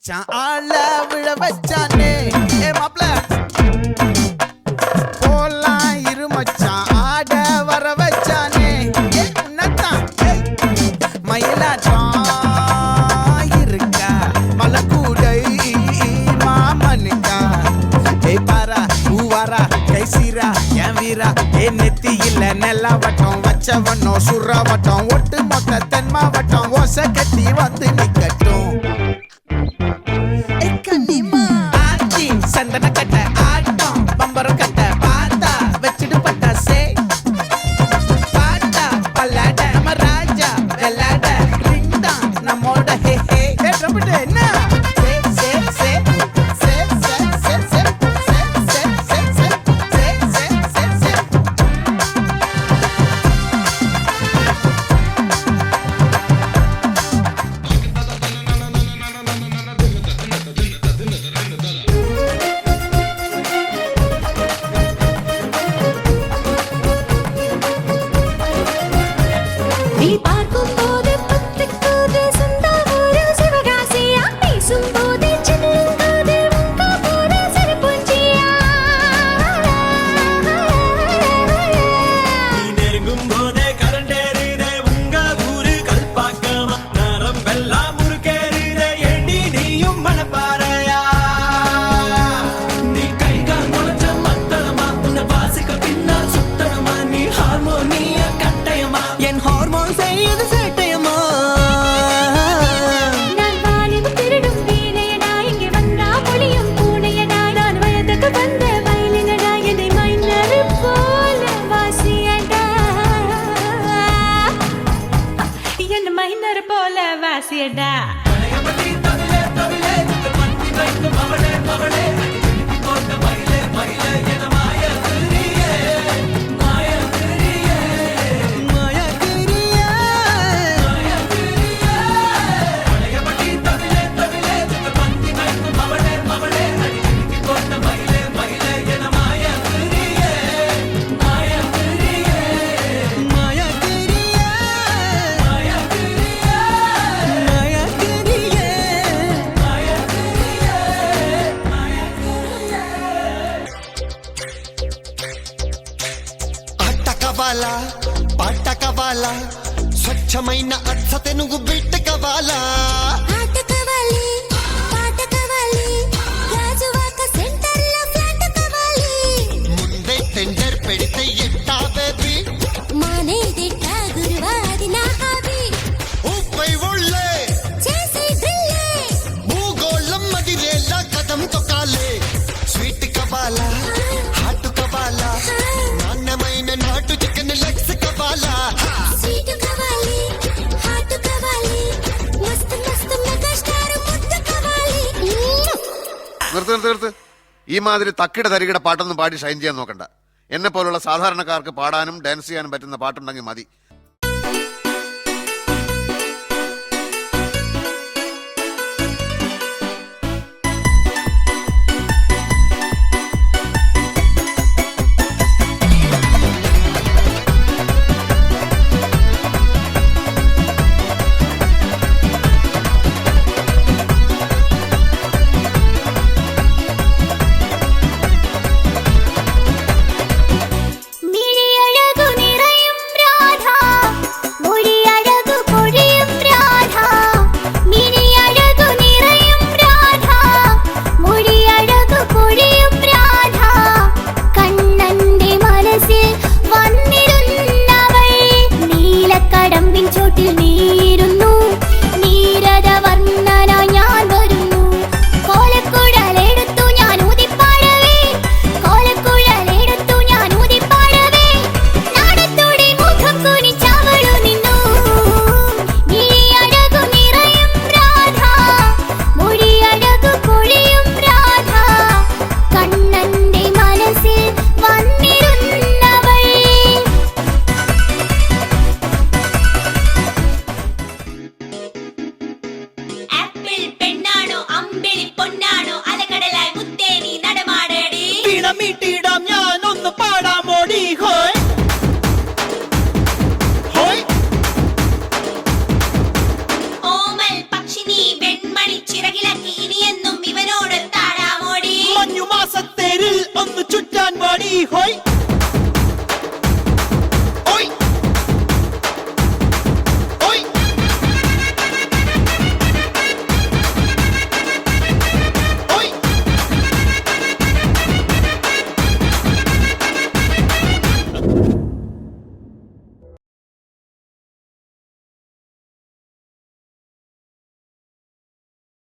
மச்சான் ஆள விழ வச்சானே ஏ மாப்ள போலாம் இரு மச்சான் ஆட வர வச்சானே ஏ உன்னதான் மயிலாட்டம் இருக்கா மலக்கூடை மாமனுக்கா ஏ பாரா பூவாரா கைசீரா என் வீரா ஏ நெத்தி இல்ல நெல்லா வட்டம் வச்சவனோ சுறா வட்டம் ஒட்டு மொத்த தென் மாவட்டம் ஓசை கட்டி வந்து நிக்கட்டும் சந்தன கட்ட ஆட்டம் பம்பரம் கட்ட பாத்தா வச்சிட்டு பட்டாசே பாட்டா பல்லாட நம்ம ராஜா வெள்ளாட ரிங் தான் நம்மோட ஹே ஹே ரம்பிட்டு என்ன పాట కవాలా స్వచ్ఛమైన అచ్చతే నువ్వు బిట్ట కవాలా ఆట కవాలి పాట కవాలి రాజువాక సెంటర్ లో ఫ్లాట్ కవాలి ముందే టెండర్ పెడితే ఎట్టా బేబీ మానేదిట్టా గురువాది నా హాబీ ఊపై ఒళ్ళే చేసే డ్రిల్లే భూగోళం మదిరేలా కదం తొక్కాలే స్వీట్ కవాలా హాట్ కవాలా నాణ్యమైన నాటు చికెన్ లెగ్స్ కవాలా స్వీట్ కవాలి హాట్ కవాలి మస్తు మస్తు మెగాస్టార్ ముద్ద కవాలి നിർത്ത് ഈ മാതിരി തക്കിട തരികിട പാട്ടൊന്നും പാടി ഷൈൻ ചെയ്യാൻ നോക്കണ്ട. എന്നെ പോലുള്ള സാധാരണക്കാർക്ക് പാടാനും ഡാൻസ് ചെയ്യാനും പറ്റുന്ന പാട്ടുണ്ടെങ്കിൽ മതി. ആപ്പിൾ പെണ്ണാണോ അമ്പിളി പൊന്നാണോ